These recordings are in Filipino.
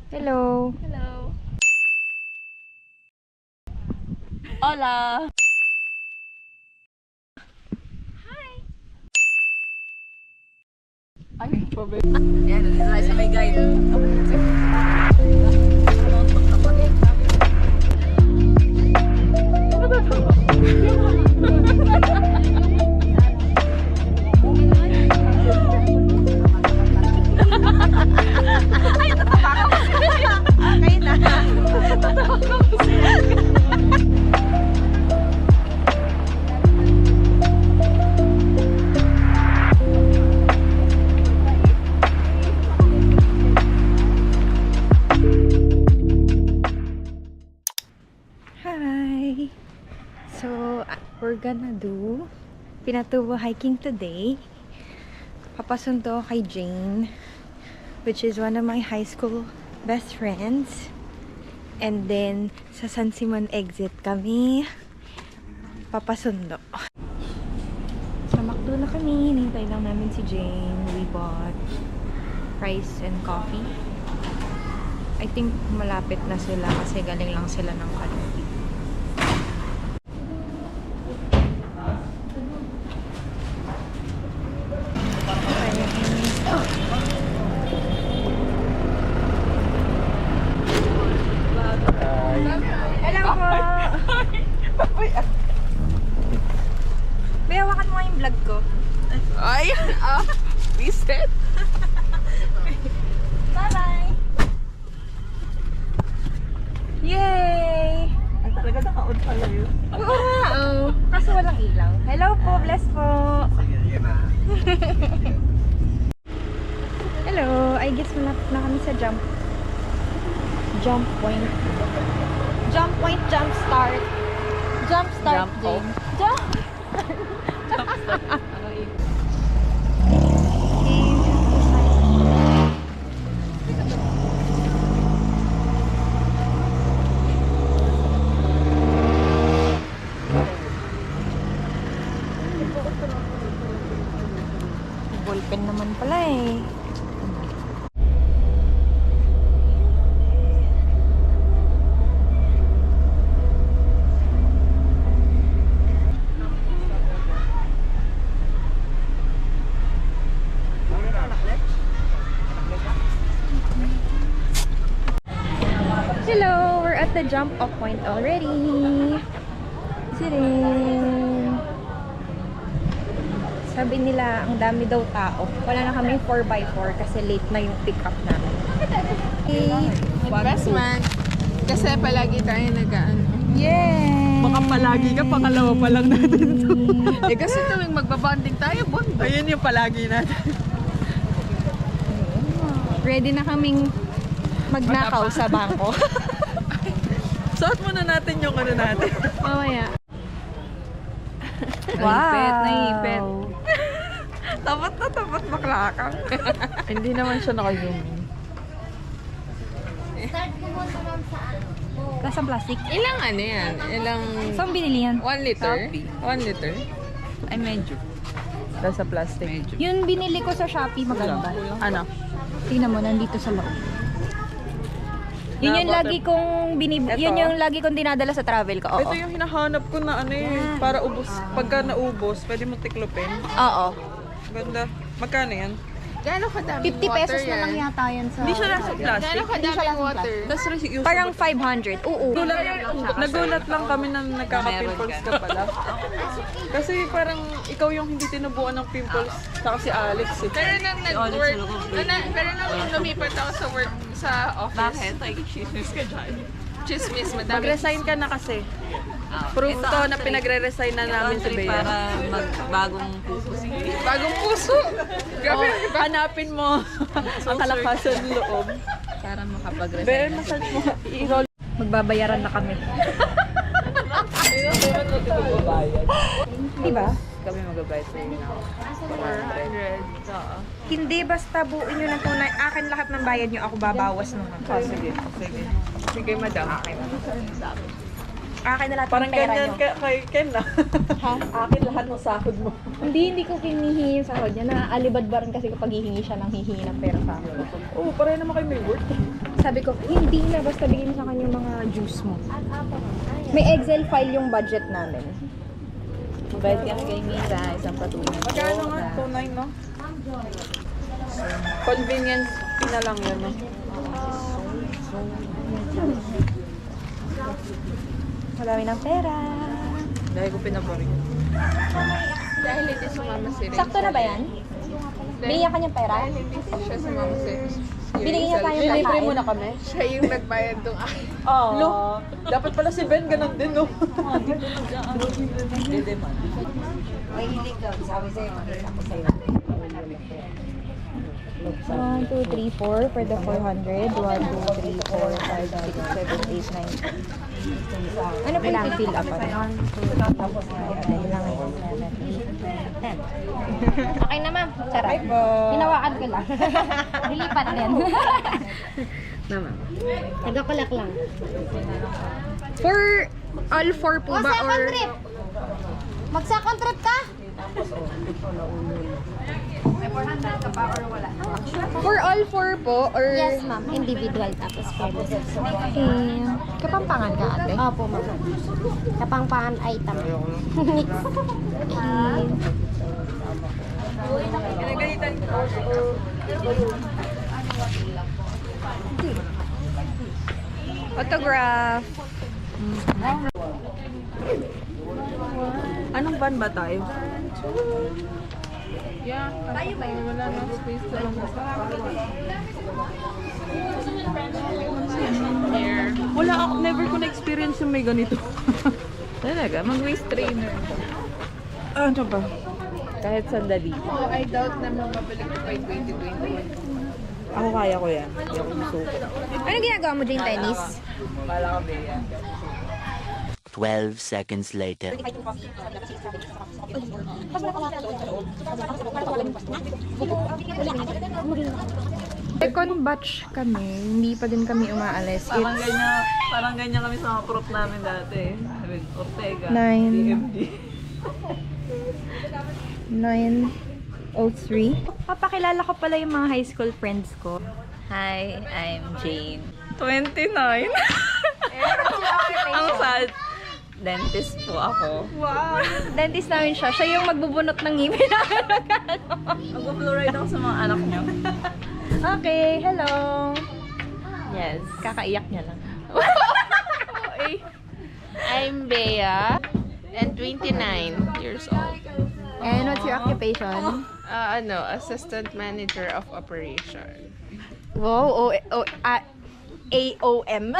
Hello. Hello. Hola. Hi. Ay, pabe. Yan, nalilay sa may guide. Hi. So, we're gonna do Pinatubo hiking today. Papasundo kay Jane, which is one of my high school best friends. And then, sa San Simon exit kami papasundo. Sa McDo na kami. Hinintay lang namin si Jane. We bought rice and coffee. I think malapit na sila kasi galing lang sila ng Caloocan. Hello po! May hawakan mo nga yung vlog ko. Ay, reset. Bye-bye! Yay! Ay, talaga naka-on pala yun. Oo nga, oh. Kaso walang ilaw. Hello po, bless po! Hello! I guess malapit na kami sa jump point. Jump point, jump start. Jump start, Jump Jane. off. Jump! Ballpen naman pala eh. Hello! We're at the jump off point already. Sitting. Sabi nila, ang dami daw tao. Wala na kami 4x4 kasi late na yung pick up namin. Hey. Investment. Kasi palagi tayo nag-ano. Yay! Baka palagi ka, pangalawa pa lang natin to. Kasi tuwing magbabanding tayo, bondo. Ayun yung palagi natin. Ready na kaming magnakaw sa bangko. Suot muna natin yung ano natin. Mamaya. Naipit. Tapat na tapat bakla ka. Hindi naman siya naka-zoom in. Kasang plastic. Ilang ano yan? Ilang... Saan binili yan? 1 liter? 1 liter? Ay, medyo. Nasa plastic. Medyo. Yung binili ko sa Shopee, maganda. Ano? Tingnan mo, nandito sa loob. Yun yung Na lagi kong Ito? yun yung lagi kong dinadala sa travel ko. Oo. Ito yung hinahanap ko na ano eh. Yan. Para ubos. Pagka naubos, pwede mo tiklopin. Oo. Ganda. Magkano yan? Gano'ng kadaming 50 pesos na lang yata yan sa... Hindi siya nasa plastic. Gano'ng kadaming water? Tapos reusable. Parang 500. Oo. Nagulat lang kami na nagkaka-pimples ka pala. Kasi parang ikaw yung hindi tinubuan ng pimples. Saka si Alex eh. Pero nang nag-work, pero nang lumipat ako sa work sa office. Bakit? Ay, chismis ka dyan. Chismis, madami. Mag-resign ka na kasi. Proof to na pinagre-resign na namin si Bea. Para magbagong puso. Bagong puso. Grabe. Hanapin mo ang kalakasan ng loob. Para makapag-resign. Bea, massage mo. I-roll. Magbabayaran na kami. Diba? kami mag-buy sa'yo ng 400. Oo. Hindi basta buuin nyo ng tunay. Akin lahat ng bayad nyo, ako babawas nung ano. Sige. Sige, madam. Akin na lahat Parang ng pera ganyan nyo. ka kay Ken na. Akin lahat ng sahod mo. Hindi ko kinihingi yung sahod niya. Naaalibad ba rin kasi kapag hihingi siya ng hihingi ng pera sa akin. Oo, pareho naman kayo may work. Sabi ko, hindi na. Basta bigyan mo sa kanya yung mga juice mo. May Excel file yung budget namin. Mabait kami kay Mira, isang patuloy. Magkano nga? 2.9, no? Convenience fee na lang yun, no? Madami ng pera. Dahil ko pinaboring. Dahil hindi sumama si Rachel. Sakto na ba yan? Binigyan ka niyang pera? Dahil hindi siya sumama si Binigyan niya tayong Libre pagkain. muna kami. Siya yung nagbayad ng akin. Lo, dapat pala si Ben ganun din, no? One, two, three, four for the 400. 1, 2, 3, 4, 5, 6, 7, 8, 9. Ano po yung fill up? 1, 2, 3, 4, 5, 6, 7, 8, 9, 10. Okay na ma'am. Sarap. Hinawakan ko lang. Lilipat din. Mama. Nagakulak lang. For all four po ba? Or... Mag-second trip ka? For all four po? Or... Yes, ma'am. Individual tapos pwede. Okay. Kapampangan ka ate? Opo, ma'am. Kapangpangan item. Autograph. Anong van ba tayo? Yeah, tayo ba yun? Wala nang space na lang. Here. Wala ako, never ko na-experience yung may ganito. Talaga, mag-waist trainer. Ano ba? Kahit sandali. Oh, I doubt na mababalik ko by 2021. Ako kaya ko yan. Hindi ako masuko. Ano ginagawa mo dyan, tennis? Wala kami yan. 12 seconds later. Second batch kami, hindi pa din kami umaalis. Parang ganyan kami sa mga prof namin dati. Sabi, Ortega, Nine. DMD. 9:03. Papakilala ko pala yung mga high school friends ko. Hi, I'm Jane. 29. Ang sad. Dentist po ako. Wow! Dentist namin siya. Siya yung magbubunot ng ngipin namin. Mag-fluoride ako sa mga anak niyo. Okay, hello! Yes. Kakaiyak niya lang. I'm Bea, and 29 years old. And what's your occupation? Assistant Manager of Operation. Wow, AOM.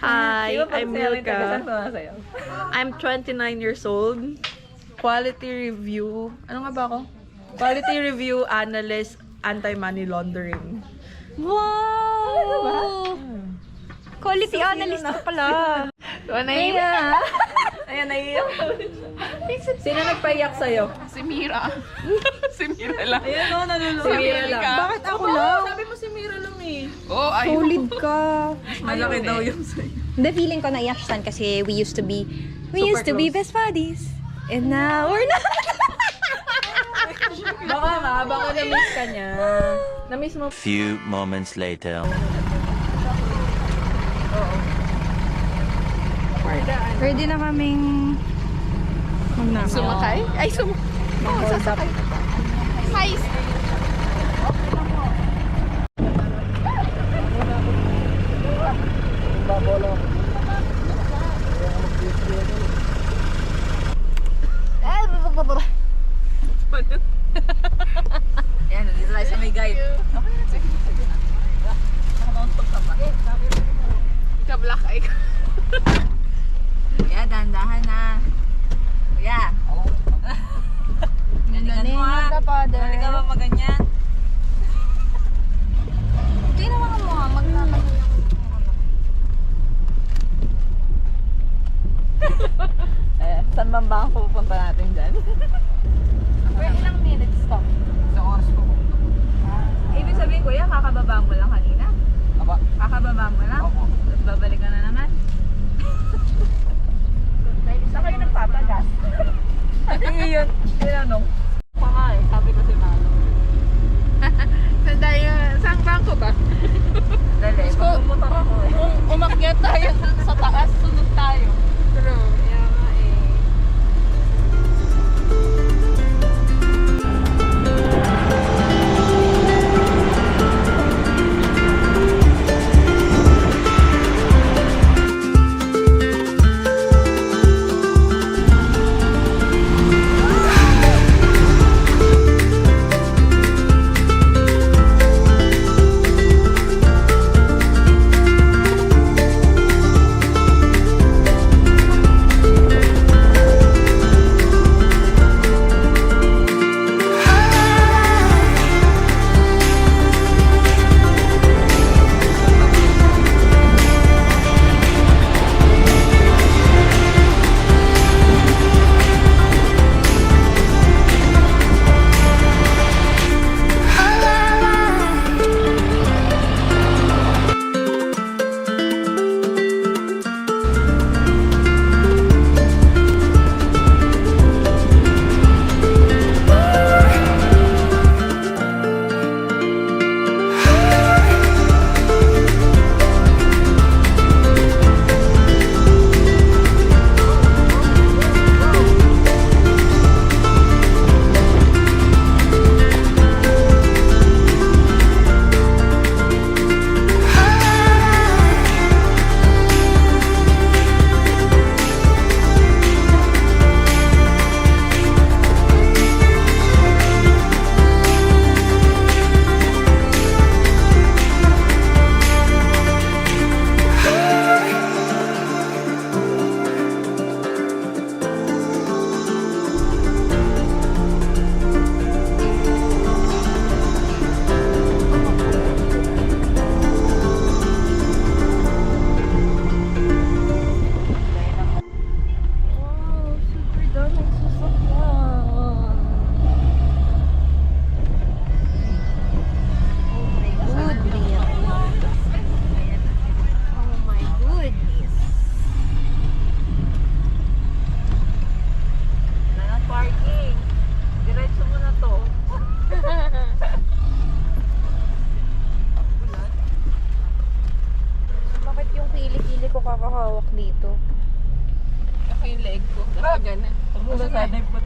Hi, I'm Milka. Milka. I'm 29 years old. Quality review. Ano nga ba ako? Quality review analyst, anti-money laundering. Wow! Quality analyst ka pala. Kaya. Ayan, naiiyak. Sino nagpaiyak sa'yo? Si Mira. Si Mira lang. Ayan o, nalulunod. Si Mira lang. Bakit ako lang? Sabi mo si Mira lang eh. Oh, ayun. Solid ka. Malaki daw yung sa'yo. The feeling ko naiyak siya kasi we used to be close. best buddies. And now we're not. Baka na-miss ka niya. Na-miss mo. Few moments later. Ready na kaming magnakaw. Sumakay? Ay, sasakay. Hi! Yan, dito tayo sa may guide. Nakamauntok ka ba? Ka-black eye ka. Kuya, dahan-dahan na. Kuya. Galingan mo ha. Galing ka ba maganyan? Ginawa mo nga, magnakaw. bangko pupunta natin dyan. Ilang minutes to? Ibig sabihin, kuya, kakababa mo lang kanina? Aba, Kakababa mo lang? opo. Tapos babalik ka na naman? Saan kayo nagpapagas? Ate yun, tinanong. Pa nga eh, sabi ko si Mano. Saan bangko ba? Dali, pumunta ako eh. Kung umakyat tayo sa taas, sunod tayo. Pero, yeah nga eh. kakahawak dito. Ako yung leg ko. Ganagan na. Pagmula sa put.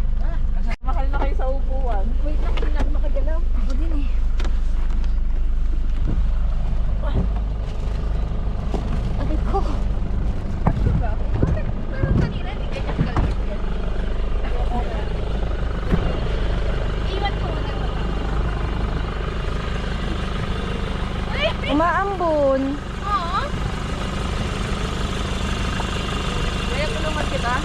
Makal na kayo sa upuan. Wait lang, hindi na ako makagalaw. Ako din eh. Aray ko. Pero kanina, hindi ganyan galit yan. Iwan ko na ito. Umaambon. Oo. Kaya tulungan kita.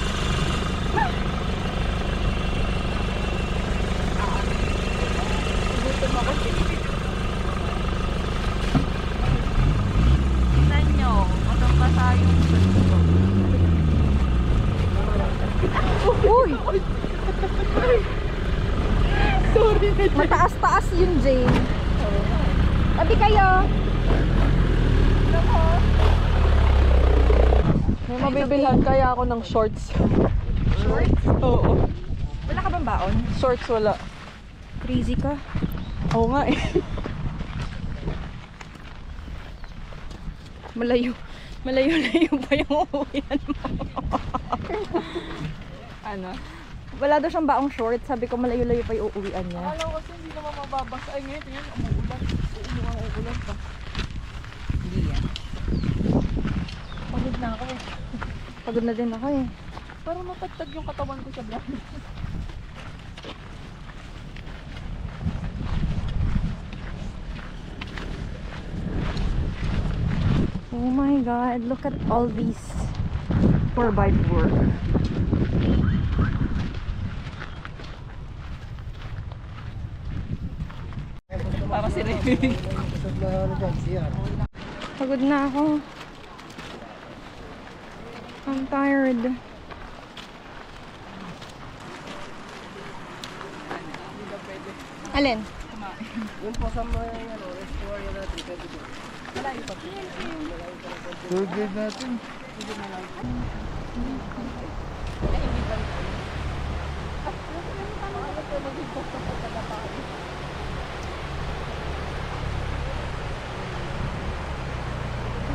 Tingnan nyo, matang-basa yung sundo. Uy! Sorry. Mataas-taas yun, Jane. Tabi kayo. May mabibilhan kaya ako ng shorts. Shorts? Oo. Wala ka bang baon? Shorts wala. Crazy ka. Oo nga eh. Malayo. Malayo-layo pa yung uuwian mo. Ano? Wala daw siyang baong short. Sabi ko malayo-layo pa yung uuwian niya. Alam ko kasi hindi naman mababasa. Ay ngayon, tingnan, umuulan. Umuulan pa. Hindi yan. Pagod na ako eh. Pagod na din ako eh. Parang matagtag yung katawan ko sa blanket. Oh my god, look at all these 4x4. Para si Remy. Pagod na ako. I'm tired. Alin? Yung po sa mga restaurant na natin, pwede po. Tour guide natin.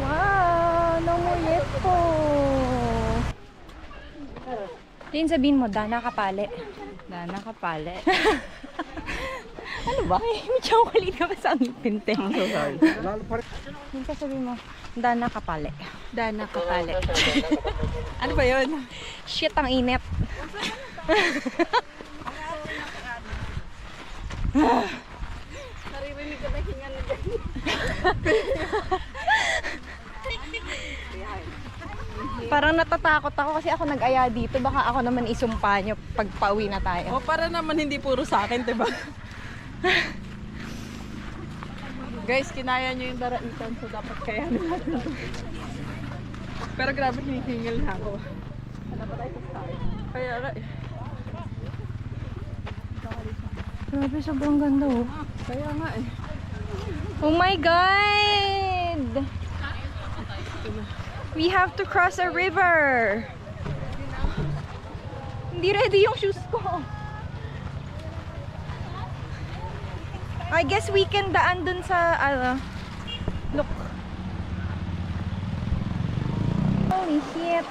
Wow! Nangulit po! Din sabihin mo, Dana Kapale. Dana Kapale. Ano ba? May chocolate ka pa sa ngipin, te. I'm so sorry. Din ka sabihin mo, Dana Kapale. Dana Kapale. Ano ba yun? Shit, ang init. Naririnig ka na hinga na dyan. Parang natatakot ako kasi ako nag-aya dito. Baka ako naman isumpa nyo pag pauwi na tayo. O para naman hindi puro sa akin, diba? Guys, kinaya nyo yung daraitan so dapat kayanin natin. Pero grabe, hinihingal na ako. Kaya nga eh. Grabe, sobrang ganda oh. Kaya nga eh. Oh my God! We have to cross a river. Hindi ready yung shoes ko. I guess we can daan dun sa, look. Holy shit.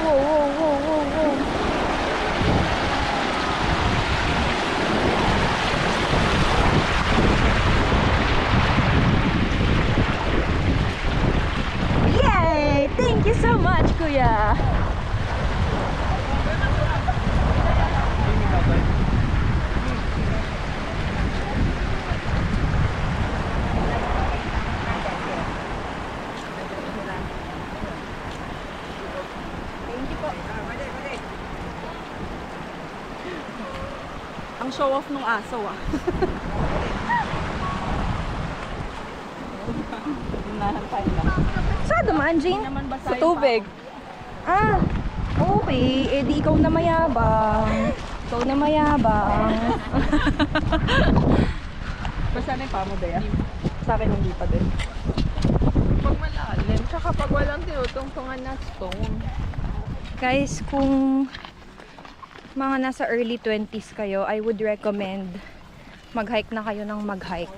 Whoa, whoa, whoa, whoa, whoa. Yay! Thank you so much, Kuya. Ang show off nung aso ah. Nahantayin lang. Saan dumaan, Jane? Naman basa Sa tubig. Ah, okay. Eh di ikaw na mayabang. Ikaw na mayabang. Basta na yung pamo Dea. Sa akin hindi pa din. Pag malalim, tsaka pag walang tinutungtungan na stone. Guys, kung mga nasa early 20s kayo, I would recommend mag-hike na kayo ng mag-hike.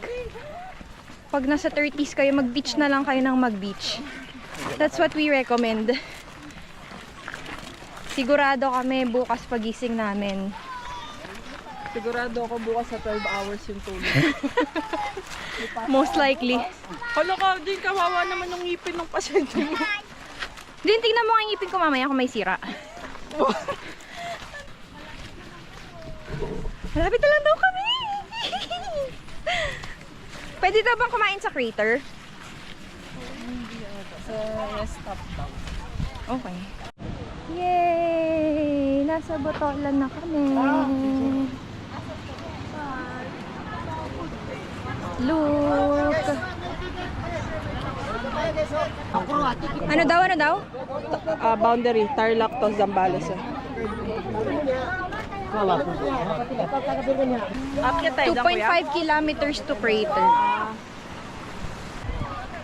Pag nasa 30s kayo, mag-beach na lang kayo ng mag-beach. That's what we recommend. Sigurado kami bukas pagising namin. Sigurado ako bukas sa 12 hours yung tulog. Most likely. Hala ka, din kawawa naman yung ngipin ng pasyente mo. Din, tingnan mo ang ngipin ko mamaya kung may sira. Malapit na lang daw kami! Pwede daw bang kumain sa crater? Sa rest stop daw. Okay. Yay! Nasa Botolan na kami. Look! Ano daw? Ano daw? Boundary, Tarlac to Zambales. Akyat tayo dyan, kuya. 2.5 kilometers to crater.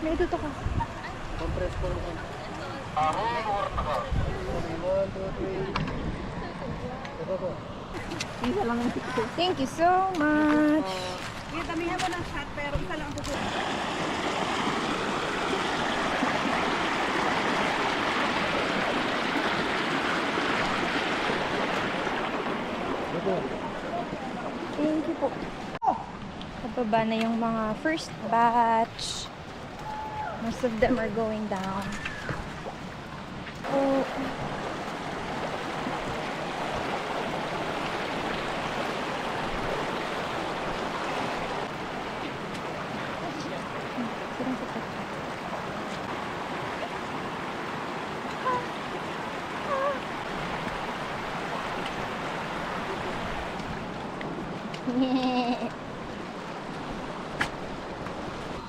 May tuto ka. Thank you so much. Damihan mo ng shot pero isa lang ang Thank you po. Pababa na yung mga first batch. Most of them are going down. Oh.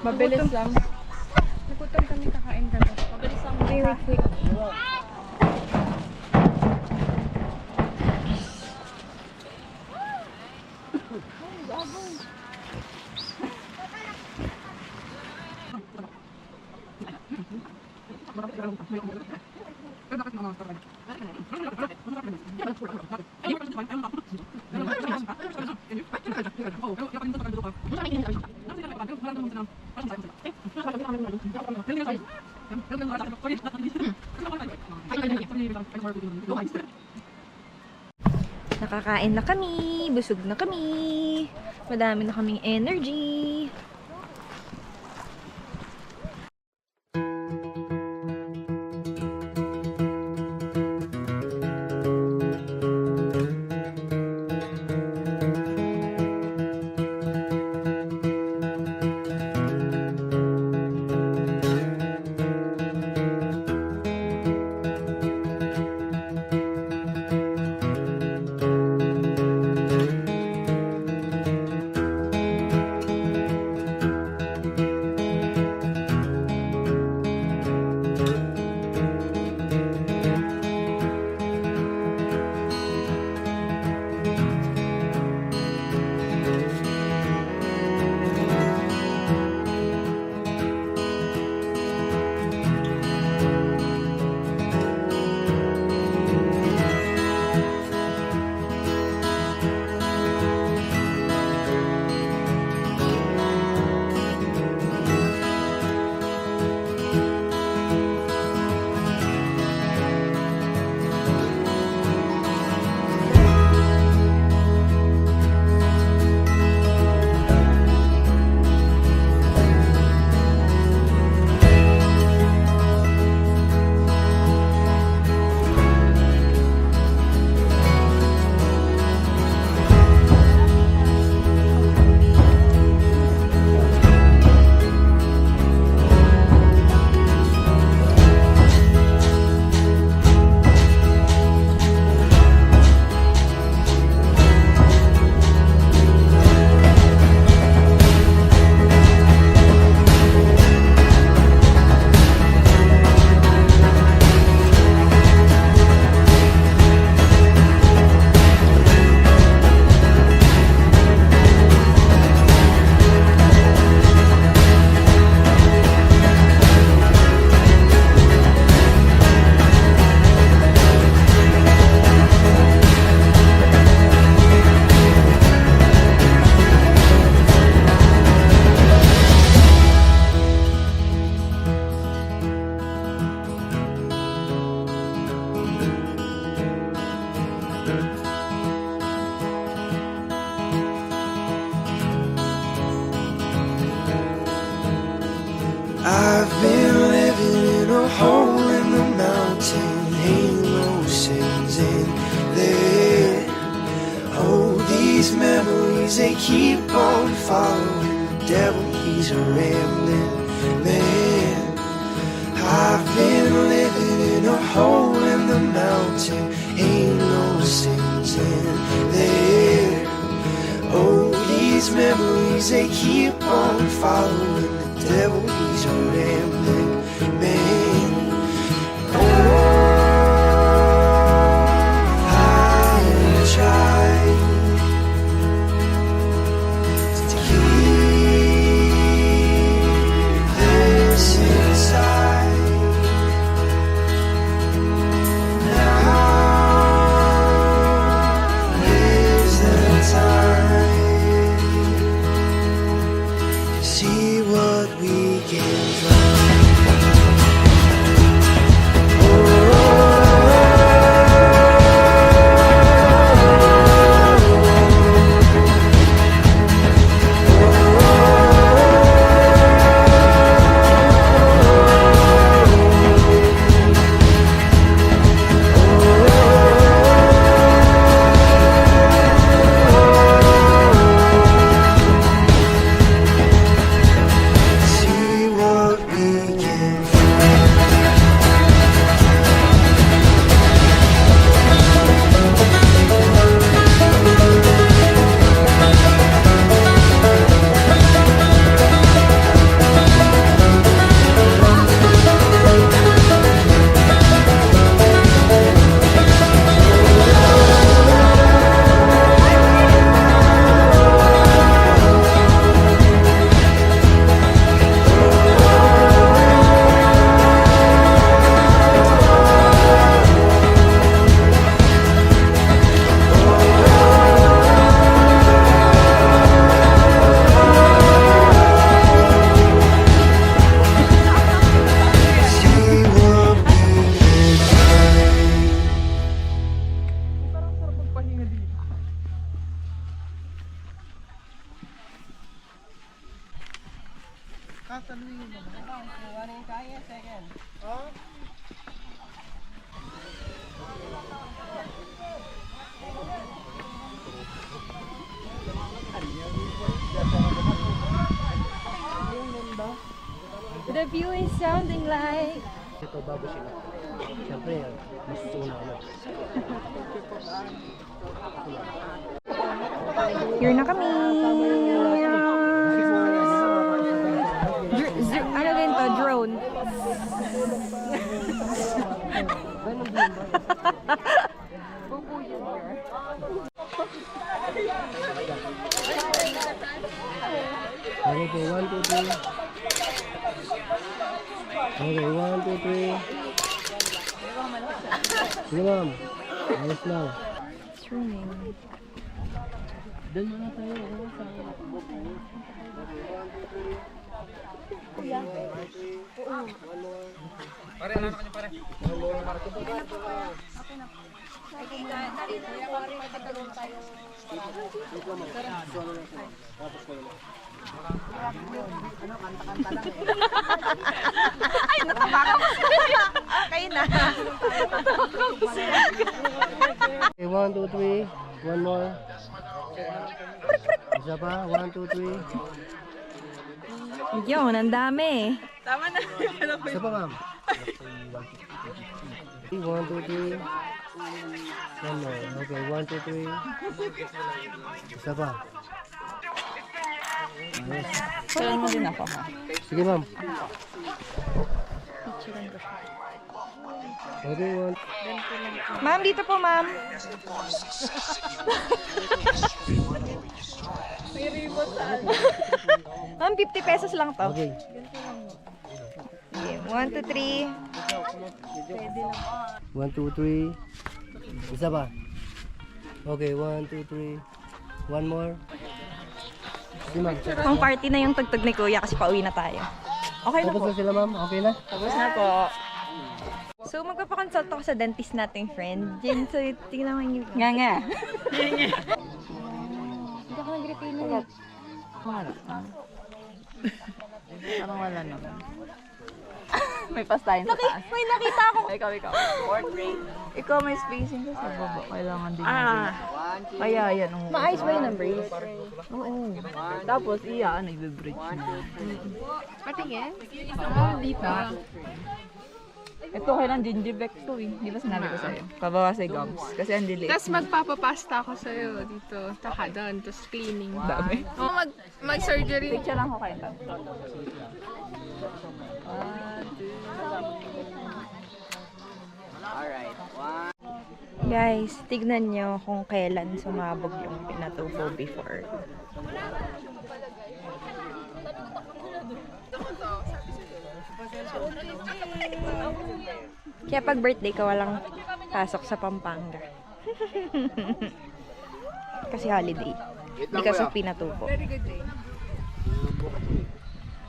Mabilis lang. Nagutom kami, kakain kami. Mabilis lang. Very quick. Nakakain na kami, busog na kami, madami na kaming energy. I've been living in a hole in the mountain, ain't no sins in there. Oh, these memories, they keep on following the devil, he's a rambling man. I've been living in a hole in the mountain, ain't no sins in there. Oh, these memories, they keep on following the devil, he's a rambling man. Oh, I tried to keep this inside. Now is the time to see what we can find. The view is sounding like... Ito, bago sila. Siyempre, mas una ano. Here na kami! Ano din to? Drone. Ano po, 1, 2, 3. Okay, 1, 2, 3. Sige ma'am. Ayos lang. It's raining. Doon muna tayo. Kayo na. Okay, 1, 2, 3. One more. Isa pa. 1, 2, 3. Yun, ang dami. Tama na. Isa pa ma'am. 1, 2, 3. One more. Okay, 1, 2, 3. Isa pa. Ayos. Kailan mo din ako, ha? Sige ma'am. Okay, 1. Ma'am, dito po, ma'am. Ma'am, 50 pesos lang to. Okay. Okay, 1, 2, 3. 1, 2, 3. Isa pa. Okay, 1, 2, 3. One more. Sige ma'am. Pang party na yung tugtog ni Kuya kasi pauwi na tayo. Okay na Tapos po. na sila ma'am? Okay na? Tapos na po. So, magpapakonsult ako sa dentist nating friend. Jen, so tingnan mo yung... Nga nga. Hindi ako nag-retainer. Parang wala naman. May pastayin sa taas. May nakita ako. Ikaw. Ikaw may spacing ka sa baba. Kailangan din yung kaya yan. Maayos ba yung brace? Oo. Tapos ano, i-bridge mo. Patingin? Dito. Ito kailan gingivex to eh. Di ba sinabi ko sa'yo? Kabawa sa gums. Kasi ang dili. Tapos magpapapasta ako sa'yo dito. Taka doon. Tapos cleaning. Dami. O mag-surgery. Picture lang ko kayo. Guys, tignan nyo kung kailan sumabog yung pinatubo before. Kaya pag birthday ka, walang pasok sa Pampanga. Kasi holiday. Because of pinatubo. Very good day.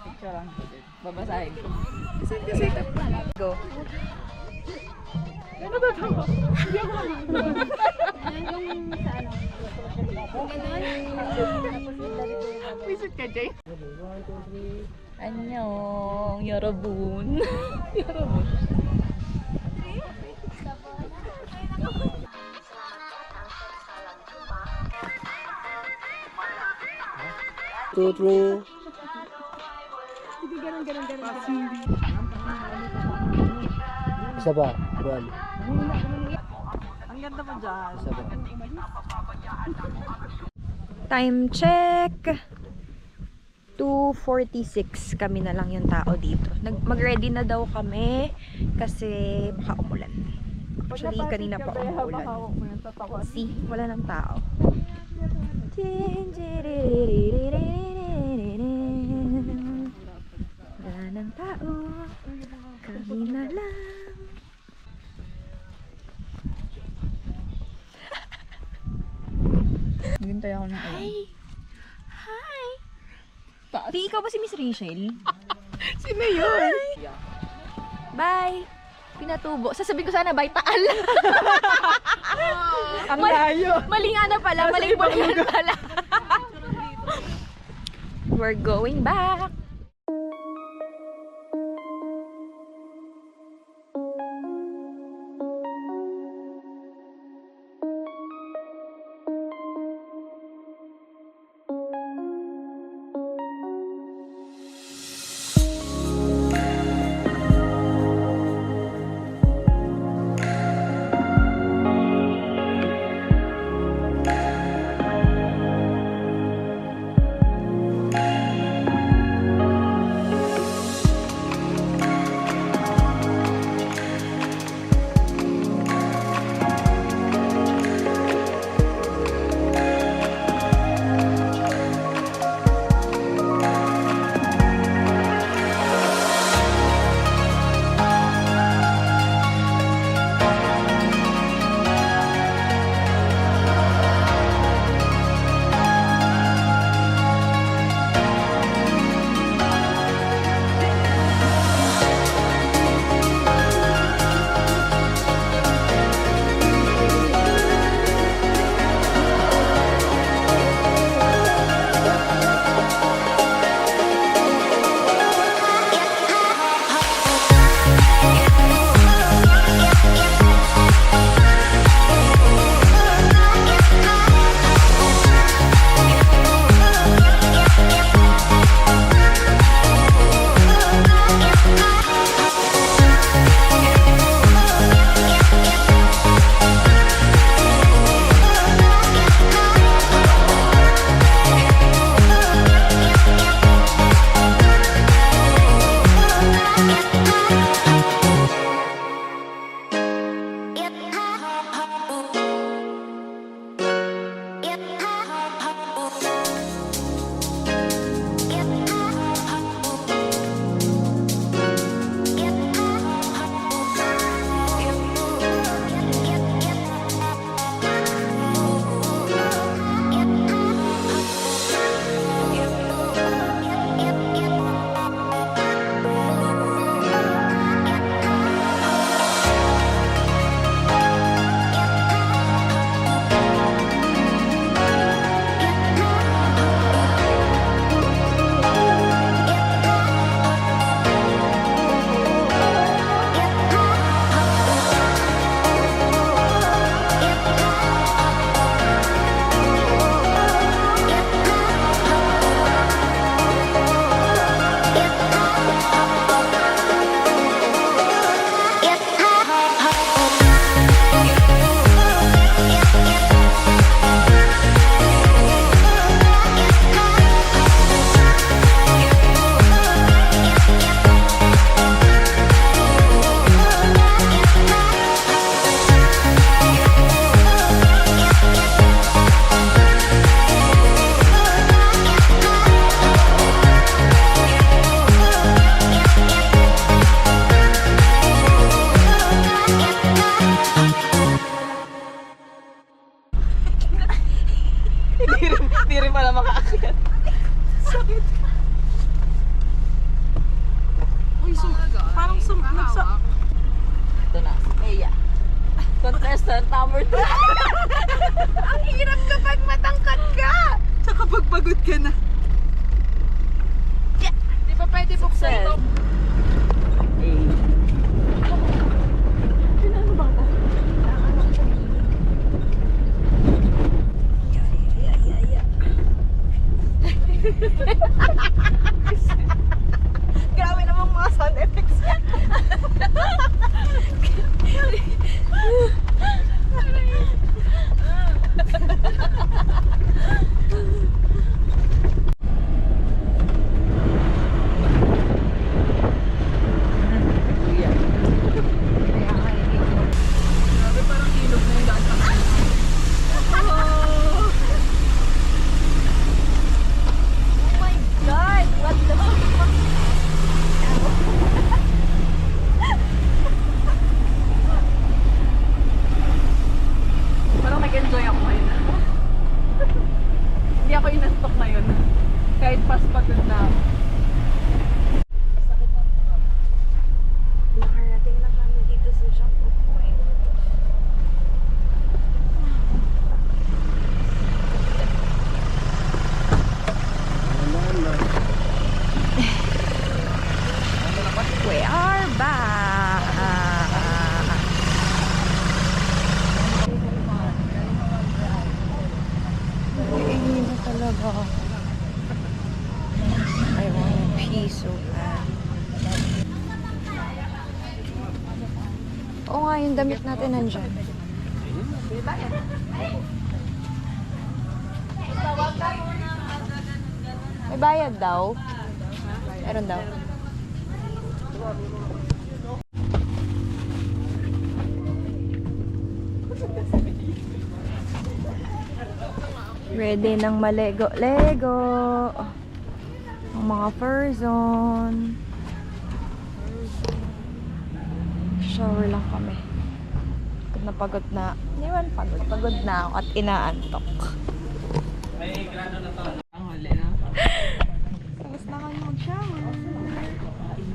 Picture lang. Babasahin ko. Go. Visit ka, Jay? Annyeong, 여러분. 여러분. Two, three. Isa pa. One. Ang ganda mo dyan. Isa pa. Time check. 2:46 kami na lang yung tao dito. Mag-ready na daw kami kasi baka umulan. Actually, kanina pa umulan. See, wala ng tao. Wala ng tao. Kami na lang. Hintay ako ng ulan. Hi! Di ikaw ba si Miss Rachel? Sino yun? Bye! Pinatubo. Sasabihin ko sana, bye, taal. Ang layo. Mali nga na pala. Maling bulan pala. We're going back. Uy, parang Ito na, si Eya. Contestant number 2. Ang hirap kapag matangkad ka! Tsaka pagpagod ka na. Di ba pwede buksan ito? Grabe namang mga sound effects. Grabe, parang ilog na yung daan. God, what the Parang nag-enjoy ako ngayon. Hindi ako inantok na yun. Kahit pagod na ako. Nakarating na kami dito sa Shampoo Point. We are back! Hindi na talaga. I want a piece so bad. Oo nga, yung damit natin nandyan. May bayad daw. Meron daw. Ready ng malego-lego. Ang mga fur zone. Shower lang kami. Pagod na pagod na. Hindi man pagod. Pagod na ako at inaantok. Ang huli na. Tapos na kami mag-shower.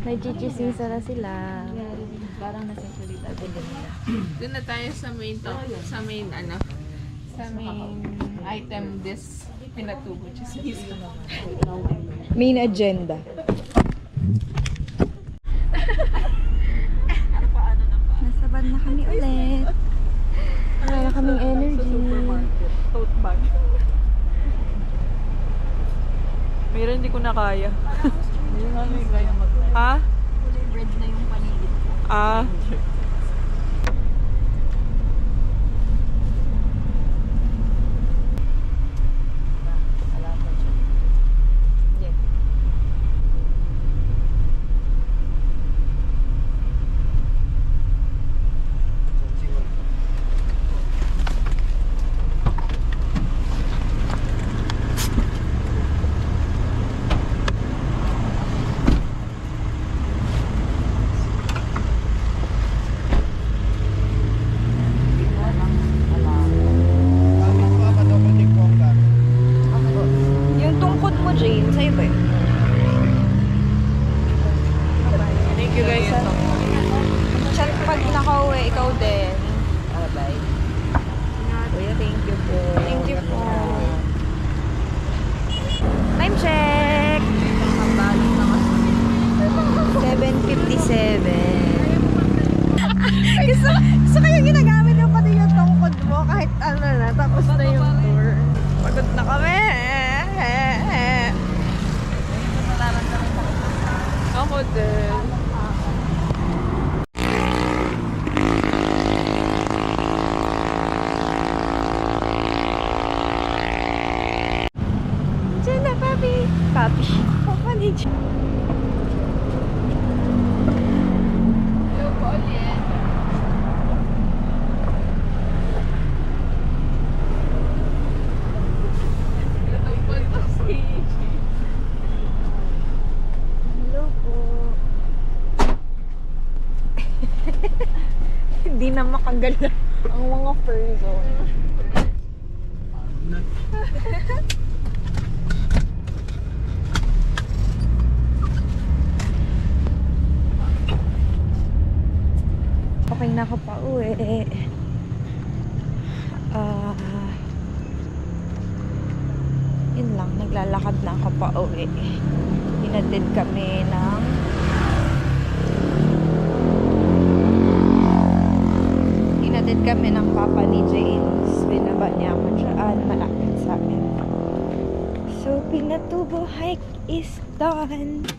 Nag-chichisisa na sila. Parang nasasalita din nila. Doon na tayo sa main sa main item this pinatubo chismis. Main agenda. Nasa van na kami ulit. Wala na kaming energy. Supermarket. Tote bag. Meron, hindi ko na kaya. Hindi nga may kaya mag... Ha? Red na yung paligid ko. Ah. Yung tungkod mo, Jane, sa'yo ba yun? Thank you guys. Chat pag nakauwi, ikaw din. Bye. Kuya, thank you po. Thank you po. Time check! 7:57. gusto ko yung ginagamit mo pati yung tungkod mo kahit ano na, tapos na yung tour. Pagod na kami. Ako din. Diyan na, papi. Papi. Papa ni Diyan. Hello po ulit. Hello po. Hindi na makagala ang mga fur zone. pauwi. Yun lang, naglalakad na ako pauwi. Hinatid kami ng papa ni James. Binaba niya ako dyan, malapit sa amin. So, Pinatubo hike is done.